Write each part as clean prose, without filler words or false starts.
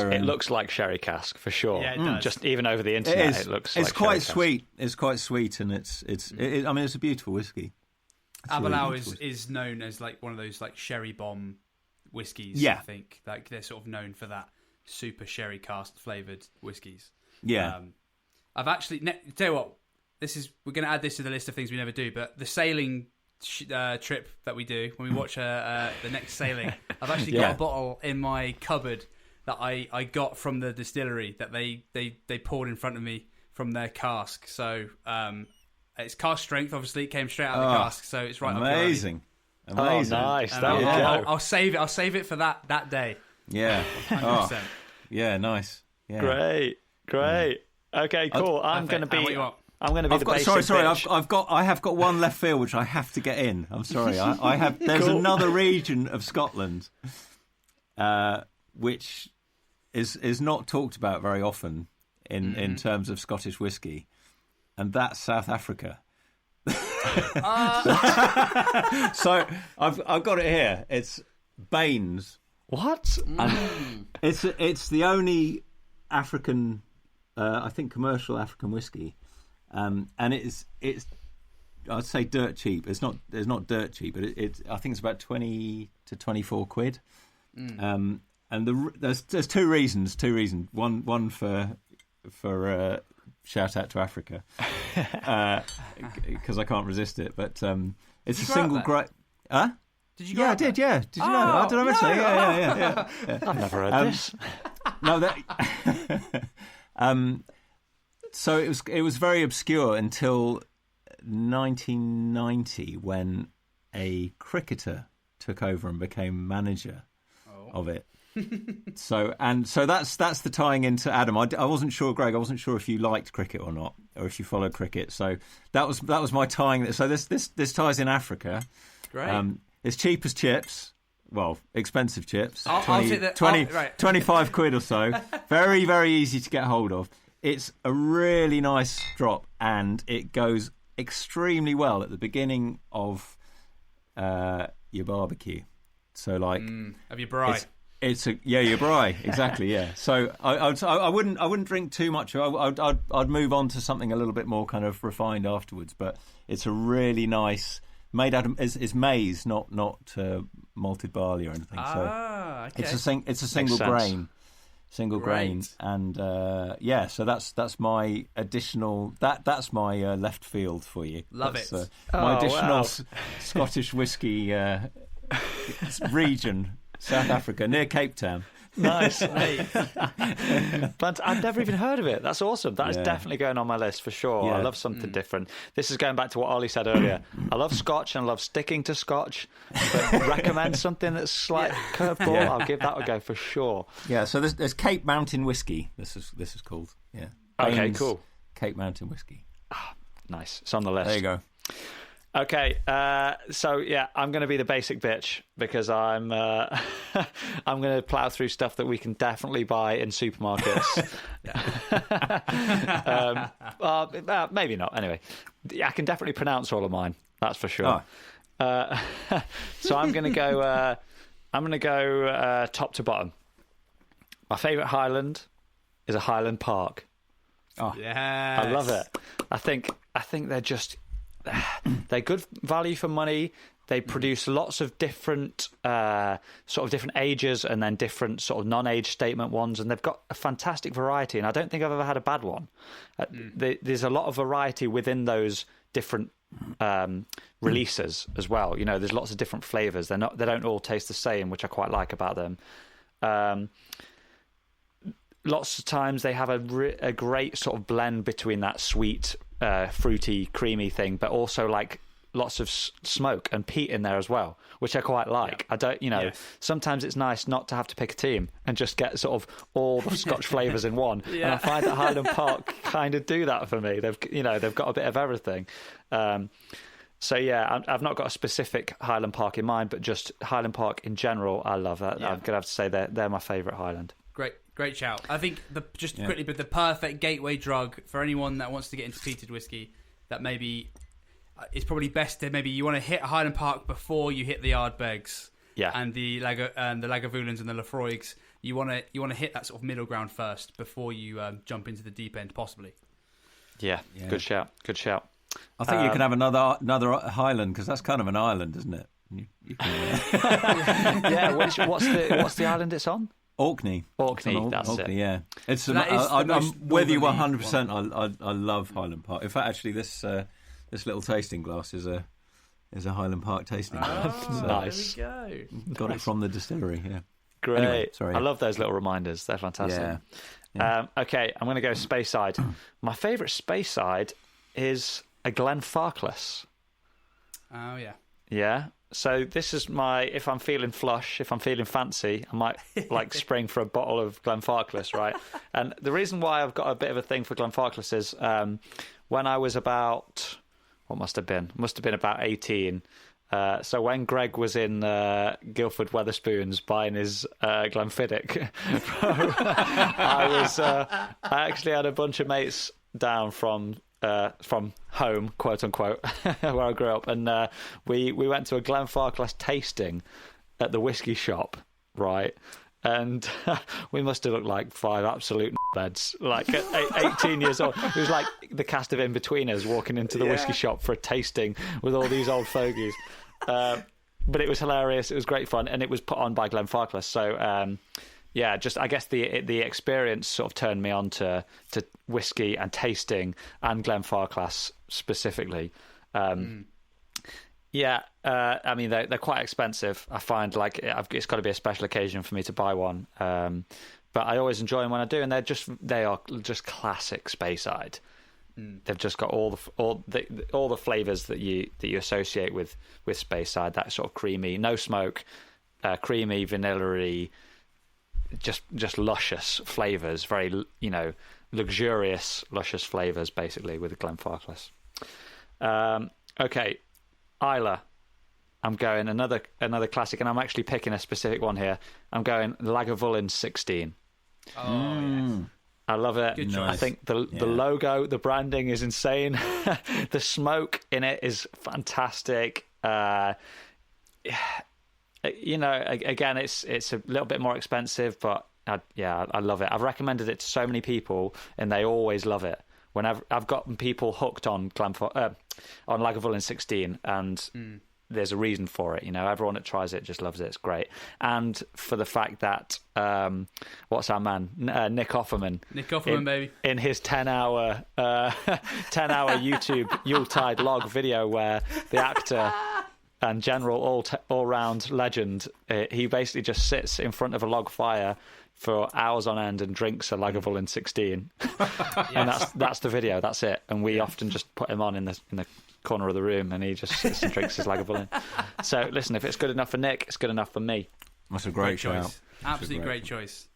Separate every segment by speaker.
Speaker 1: It looks like sherry cask for sure.
Speaker 2: Yeah, it does.
Speaker 1: Just even over the internet, it looks.
Speaker 3: It's
Speaker 1: like
Speaker 3: quite
Speaker 1: sherry
Speaker 3: sweet. Cask. It's quite sweet, and I mean, it's a beautiful whiskey.
Speaker 2: Aberlour is known as like one of those like sherry bomb whiskies.
Speaker 3: Yeah.
Speaker 2: I think like they're sort of known for that super sherry cask flavored whiskies.
Speaker 3: Yeah.
Speaker 2: I've actually tell you what. We're going to add this to the list of things we never do, but the sailing trip that we do when we watch the next sailing, I've actually got a bottle in my cupboard that I got from the distillery that they poured in front of me from their cask. So it's cask strength, obviously. It came straight out of the cask, so it's right
Speaker 3: amazing.
Speaker 2: up your
Speaker 3: Amazing.
Speaker 1: Oh, nice.
Speaker 2: I'll save it. I'll save it for that day.
Speaker 3: Yeah.
Speaker 2: 100%.
Speaker 3: Yeah, nice. Yeah.
Speaker 1: Great. Okay, cool. I'm going to be...
Speaker 2: What you want?
Speaker 1: I'm going to be the basic
Speaker 3: Sorry.
Speaker 1: bitch.
Speaker 3: I have got one left field which I have to get in. I'm sorry. I have. There's
Speaker 1: Cool.
Speaker 3: another region of Scotland, which is not talked about very often in terms of Scottish whiskey, and that's South Africa. So I've got it here. It's Baines.
Speaker 1: What?
Speaker 3: And it's the only African, I think, commercial African whiskey. And it's I'd say dirt cheap. It's not dirt cheap, but I think it's about 20 to 24 quid. And there's two reasons. One for shout out to Africa because I can't resist it. But it's a single great. Huh?
Speaker 2: Did you?
Speaker 3: I did. Yeah. Did you know? Did I mention it? Yeah.
Speaker 1: I've never heard this.
Speaker 3: No, that. So it was very obscure until 1990 when a cricketer took over and became manager of it. So that's the tying into Adam. I wasn't sure, Greg. I wasn't sure if you liked cricket or not, or if you followed cricket. So that was my tying. So this ties in Africa.
Speaker 2: Great.
Speaker 3: It's cheap as chips. Well, expensive chips. 25 quid or so. Very, very easy to get hold of. It's a really nice drop, and it goes extremely well at the beginning of your barbecue. So, like,
Speaker 2: have your braai.
Speaker 3: It's your braai, exactly. Yeah. So I wouldn't drink too much. I'd move on to something a little bit more kind of refined afterwards. But it's a really nice, made out of it's maize, not malted barley or anything.
Speaker 2: Okay.
Speaker 3: It's a single grain. Single grain, and so that's my additional that's my left field for you.
Speaker 2: Love
Speaker 3: it.
Speaker 2: My
Speaker 3: additional Scottish whiskey region, South Africa, near Cape Town.
Speaker 1: Nice. But I've never even heard of it. That's awesome. That is definitely going on my list for sure.
Speaker 3: Yeah.
Speaker 1: I love something different. This is going back to what Ollie said earlier. I love Scotch and I love sticking to Scotch, but recommend something that's slight curveball.
Speaker 3: Yeah.
Speaker 1: I'll give that a go for sure.
Speaker 3: Yeah, so there's Cape Mountain whiskey. This is called. Yeah.
Speaker 1: Okay,
Speaker 3: Baines
Speaker 1: cool.
Speaker 3: Cape Mountain whiskey.
Speaker 1: Nice. It's on the list.
Speaker 3: There you go.
Speaker 1: Okay, so yeah, I'm going to be the basic bitch because I'm I'm going to plough through stuff that we can definitely buy in supermarkets. Maybe not. Anyway, I can definitely pronounce all of mine. That's for sure. So I'm going to go. Top to bottom. My favourite Highland is a Highland Park.
Speaker 3: Oh,
Speaker 2: yeah,
Speaker 1: I love it. I think they're good value for money. They produce lots of different different ages and then different sort of non-age statement ones, and they've got a fantastic variety, and I don't think I've ever had a bad one. There's a lot of variety within those different releases as well. You know, there's lots of different flavours. They don't all taste the same, which I quite like about them. Lots of times they have a great sort of blend between that sweet, fruity, creamy thing, but also like lots of smoke and peat in there as well, which I quite like. Yeah. Sometimes it's nice not to have to pick a team and just get sort of all the Scotch flavours in one. Yeah. And I find that Highland Park kind of do that for me. They've got a bit of everything. So yeah, I've not got a specific Highland Park in mind, but just Highland Park in general, I love that. Yeah. I'm gonna have to say they're my favourite Highland.
Speaker 2: Great shout. I think quickly, but the perfect gateway drug for anyone that wants to get into peated whiskey, that maybe it's probably best to maybe you want to hit Highland Park before you hit the Ardbegs, and the Lagavulins and the Lafroigs. you want to hit that sort of middle ground first before you jump into the deep end, possibly.
Speaker 1: Yeah. Good shout.
Speaker 3: I think you can have another Highland, because that's kind of an island, isn't it? You can,
Speaker 1: yeah. What's the island it's on?
Speaker 3: Orkney.
Speaker 1: Orkney, that's
Speaker 3: Orkney,
Speaker 1: it.
Speaker 3: Yeah, it's.
Speaker 2: So
Speaker 3: I'm with you 100%. I love Highland Park. In fact, actually, this little tasting glass is a Highland Park tasting glass.
Speaker 2: So
Speaker 1: Nice.
Speaker 2: There we go.
Speaker 3: Got it from the distillery. Yeah.
Speaker 1: Great.
Speaker 3: Anyway, sorry.
Speaker 1: I love those little reminders. They're fantastic.
Speaker 3: Yeah.
Speaker 1: Okay, I'm going to go Speyside. My favourite Speyside is a Glenfarclas.
Speaker 2: Oh yeah.
Speaker 1: Yeah. So this is my, if I'm feeling flush, if I'm feeling fancy, I might spring for a bottle of Glenfarclas, right? And the reason why I've got a bit of a thing for Glenfarclas is when I was about, what must have been about 18. So when Greg was in Guildford Wetherspoons buying his Glenfiddich, I actually had a bunch of mates down from home, quote unquote, where I grew up, and we went to a Glenfarclas tasting at the whiskey shop, right? And we must have looked like 5 absolute beds, like at 18 years old. It was like the cast of In-Betweeners walking into the whiskey shop for a tasting with all these old fogies. But it was hilarious. It was great fun, and it was put on by Glenfarclas. So just I guess the experience sort of turned me on to whiskey and tasting, and Glenfarclas specifically. I mean, they're quite expensive. I find like it's got to be a special occasion for me to buy one. But I always enjoy them when I do, and they are just classic Speyside. They've just got all the flavors that you associate with Speyside. That sort of creamy, no smoke, creamy, vanilla-y, just luscious flavors. Very luxurious, luscious flavors, basically, with the Glenfarclas. Okay, Islay. I'm going another classic, and I'm actually picking a specific one here. I'm going Lagavulin 16.
Speaker 2: Oh yes.
Speaker 1: I love it.
Speaker 2: Good choice.
Speaker 1: I think the logo, the branding is insane. The smoke in it is fantastic. Again, it's a little bit more expensive, but I love it. I've recommended it to so many people, and they always love it. Whenever I've gotten people hooked on Lagavulin 16, and there's a reason for it. Everyone that tries it just loves it. It's great. And for the fact that what's our man Nick Offerman, baby, in his 10-hour YouTube Yuletide log video, where the actor and general all-round legend, he basically just sits in front of a log fire for hours on end and drinks a Lagavulin 16. And that's the video. That's it. And we often just put him on in the corner of the room, and he just sits and drinks his Lagavulin. So listen, if it's good enough for Nick, it's good enough for me.
Speaker 3: That's a great
Speaker 2: choice. Absolutely great choice.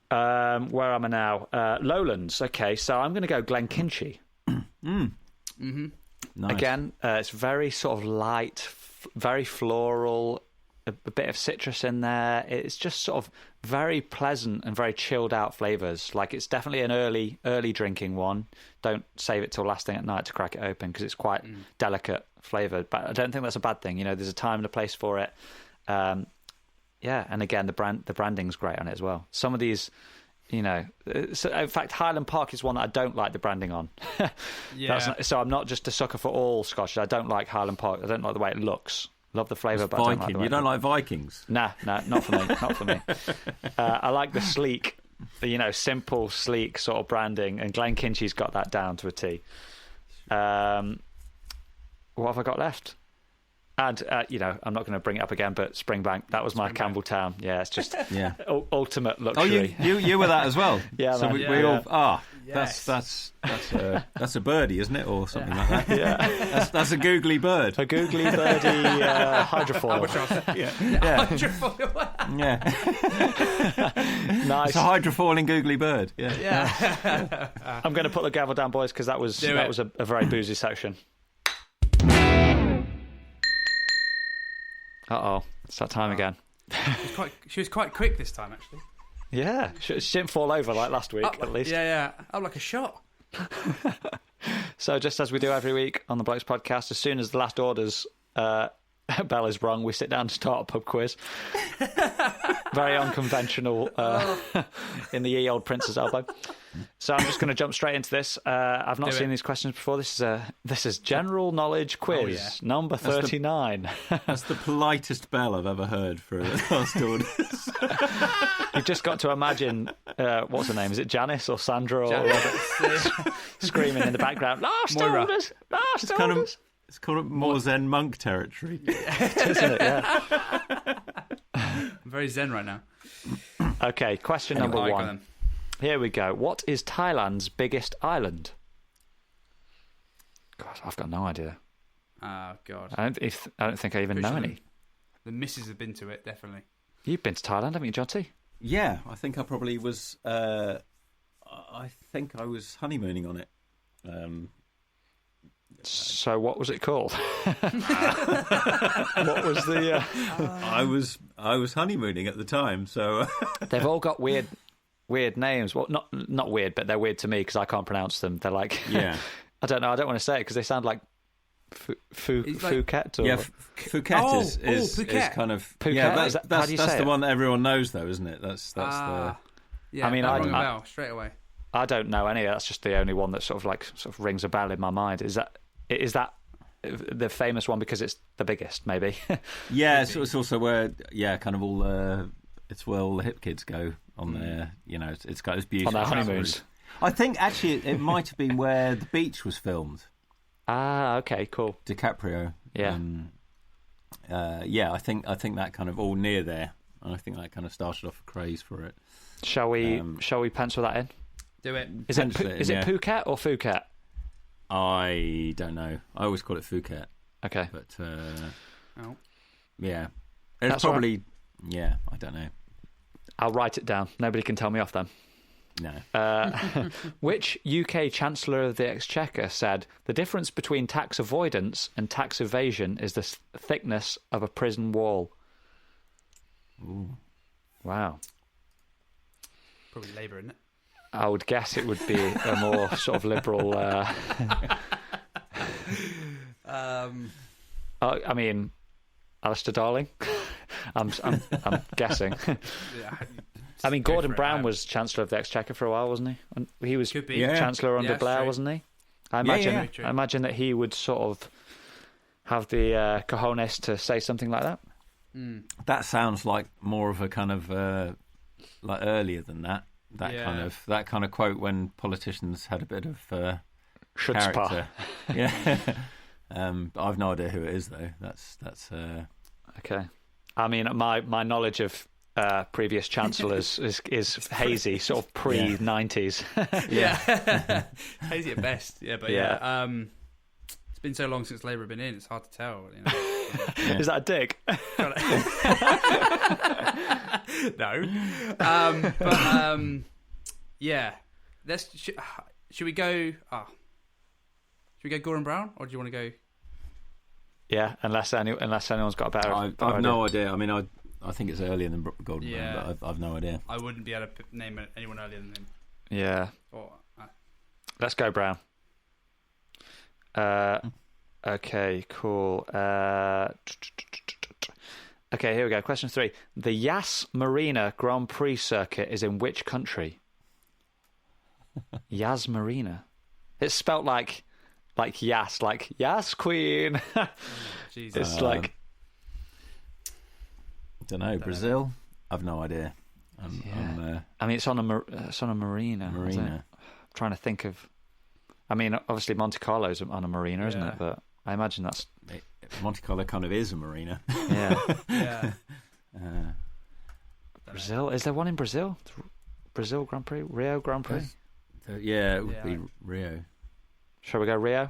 Speaker 1: Where am I now? Lowlands. Okay, so I'm going to go Glenkinchie.
Speaker 3: Nice.
Speaker 1: Again, it's very sort of light, very floral, a bit of citrus in there. It's just sort of very pleasant and very chilled out flavours. Like, it's definitely an early drinking one. Don't save it till last thing at night to crack it open, because it's quite delicate flavoured. But I don't think that's a bad thing. There's a time and a place for it. And again, the branding's great on it as well. Some of these, so in fact, Highland Park is one that I don't like the branding on. So I'm not just a sucker for all Scotch. I don't like Highland Park. I don't like the way it looks. Love the flavour, but I don't like the way.
Speaker 3: You don't like Vikings?
Speaker 1: Nah, not for me. Not for me. I like the sleek, simple, sleek sort of branding, and Glenkinchie's got that down to a T. What have I got left? And, I'm not going to bring it up again, but Springbank, that was my Campbelltown. Yeah, it's just ultimate luxury.
Speaker 3: Oh, you were that as well?
Speaker 1: Yeah,
Speaker 3: so
Speaker 1: man.
Speaker 3: we all...
Speaker 2: Yes.
Speaker 3: That's a birdie, isn't it? Or something like that.
Speaker 1: Yeah.
Speaker 3: That's a googly bird.
Speaker 1: A googly birdie hydrofoil. Nice.
Speaker 3: It's a hydrofoiling googly bird. Yeah.
Speaker 1: I'm going to put the gavel down, boys, because that was a very boozy section. Uh-oh, it's that time again.
Speaker 2: She was quite quick this time, actually.
Speaker 1: Yeah, she didn't fall over like last week, at least.
Speaker 2: Yeah. Up like a shot.
Speaker 1: So just as we do every week on the Blokes podcast, as soon as the last order's Bell is wrong. We sit down to start a pub quiz. Very unconventional in the ye old Prince's elbow. So I'm just going to jump straight into this. I've not seen these questions before. This is general knowledge quiz number 39.
Speaker 3: That's the politest bell I've ever heard for a last audience.
Speaker 1: You've just got to imagine, what's her name? Is it Janice or Sandra or Robert? Screaming in the background, last orders, last orders.
Speaker 3: It's kind of more Zen monk territory.
Speaker 1: Isn't it? Yeah.
Speaker 2: I'm very zen right now.
Speaker 1: Okay, question number 1. Here we go. What is Thailand's biggest island? God, I've got no idea.
Speaker 2: Oh, God.
Speaker 1: I don't think I even know any.
Speaker 2: The missus have been to it, definitely.
Speaker 1: You've been to Thailand, haven't you, Jotty?
Speaker 3: Yeah, I think I probably was... I think I was honeymooning on it.
Speaker 1: So what was it called? What was the...
Speaker 3: I was honeymooning at the time, so...
Speaker 1: They've all got weird names. Well, not weird, but they're weird to me because I can't pronounce them. They're like...
Speaker 3: Yeah.
Speaker 1: I don't know. I don't want to say it because they sound like Phuket. Or...
Speaker 3: Yeah, Phuket is
Speaker 2: Phuket.
Speaker 3: kind of...
Speaker 1: Phuket?
Speaker 3: Yeah,
Speaker 1: How do you say
Speaker 3: the
Speaker 1: it?
Speaker 3: one that everyone knows, though, isn't it? That's the...
Speaker 2: Yeah,
Speaker 1: I mean,
Speaker 2: rang a bell straight away.
Speaker 1: I don't know any. That's just the only one that sort of rings a bell in my mind. Is that the famous one because it's the biggest? Maybe.
Speaker 3: Yeah, it's also where kind of all it's where all the hip kids go on their it's got this beautiful
Speaker 1: on their honeymoons.
Speaker 3: I think actually it might have been where the beach was filmed.
Speaker 1: Ah, okay, cool.
Speaker 3: DiCaprio.
Speaker 1: Yeah.
Speaker 3: I think that kind of all near there, and I think that kind of started off a craze for it.
Speaker 1: Shall we pencil that in?
Speaker 2: Do it.
Speaker 1: Is it Phuket or Phuket?
Speaker 3: I don't know. I always call it Phuket.
Speaker 1: Okay.
Speaker 3: But yeah, it's
Speaker 1: That's
Speaker 3: probably
Speaker 1: right.
Speaker 3: Yeah. I don't know.
Speaker 1: I'll write it down. Nobody can tell me off then.
Speaker 3: No.
Speaker 1: Which UK Chancellor of the Exchequer said the difference between tax avoidance and tax evasion is the thickness of a prison wall?
Speaker 3: Ooh.
Speaker 1: Wow.
Speaker 2: Probably Labour, isn't it?
Speaker 1: I would guess it would be a more sort of liberal. I mean, Alistair Darling. I'm guessing. I mean, Gordon Brown was Chancellor of the Exchequer for a while, wasn't he? And he was Chancellor under Blair, wasn't he? I imagine that he would sort of have the cojones to say something like that.
Speaker 3: That sounds like more of a kind of like earlier than that. That kind of quote when politicians had a bit of character. Yeah. But I've no idea who it is though. That's
Speaker 1: okay. I mean, my knowledge of previous chancellors is hazy, sort of pre-90s.
Speaker 3: Yeah.
Speaker 2: Hazy at best. Yeah, but it's been so long since Labour have been in, it's hard to tell.
Speaker 1: Is that a dig?
Speaker 2: No. But yeah. Should we go? Should we go Gordon Brown, or do you want to go?
Speaker 1: Yeah, unless anyone's got a better.
Speaker 3: I've no idea. I mean, I think it's earlier than Gordon Brown, but I've no idea.
Speaker 2: I wouldn't be able to name anyone earlier than him.
Speaker 1: Yeah. Let's go Brown. Okay, cool. Okay, here we go. Question 3. The Yas Marina Grand Prix circuit is in which country? Yas Marina. It's spelt like Yas, like Yas Queen.
Speaker 2: Jesus.
Speaker 1: It's like...
Speaker 3: I don't know. Brazil? I've no idea.
Speaker 1: I mean, it's on a marina.
Speaker 3: Marina.
Speaker 1: I'm trying to think of... I mean, obviously Monte Carlo's on a marina, isn't it? But I imagine that's...
Speaker 3: Monte Carlo kind of is a marina.
Speaker 1: Yeah.
Speaker 2: Yeah.
Speaker 1: Brazil? Is there one in Brazil? Brazil Grand Prix? Rio Grand Prix?
Speaker 3: It would be Rio.
Speaker 1: Shall we go Rio?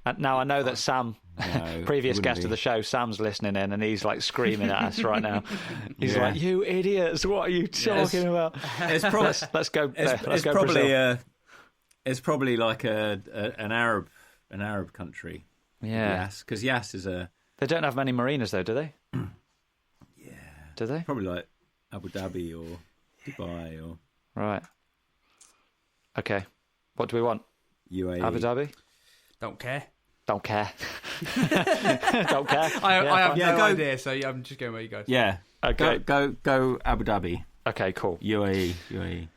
Speaker 1: And now I know that Sam,
Speaker 3: No,
Speaker 1: previous guest of the show, Sam's listening in and he's like screaming at us right now. He's like, "You idiots! What are you talking about?"
Speaker 3: It's probably
Speaker 1: let's go.
Speaker 3: It's
Speaker 1: go
Speaker 3: probably
Speaker 1: Brazil.
Speaker 3: It's probably like an Arab country.
Speaker 1: Yeah.
Speaker 3: Yas, because Yas is a...
Speaker 1: They don't have many marinas, though, do they?
Speaker 3: Yeah.
Speaker 1: Do they?
Speaker 3: Probably like Abu Dhabi or Dubai or...
Speaker 1: Right. Okay. What do we want?
Speaker 3: UAE.
Speaker 1: Abu Dhabi?
Speaker 2: Don't care.
Speaker 1: Don't care. Don't care.
Speaker 2: I have no
Speaker 3: go.
Speaker 2: idea, so I'm just going where you guys.
Speaker 3: Yeah.
Speaker 1: Okay.
Speaker 3: Go Abu Dhabi.
Speaker 1: Okay, cool.
Speaker 3: UAE.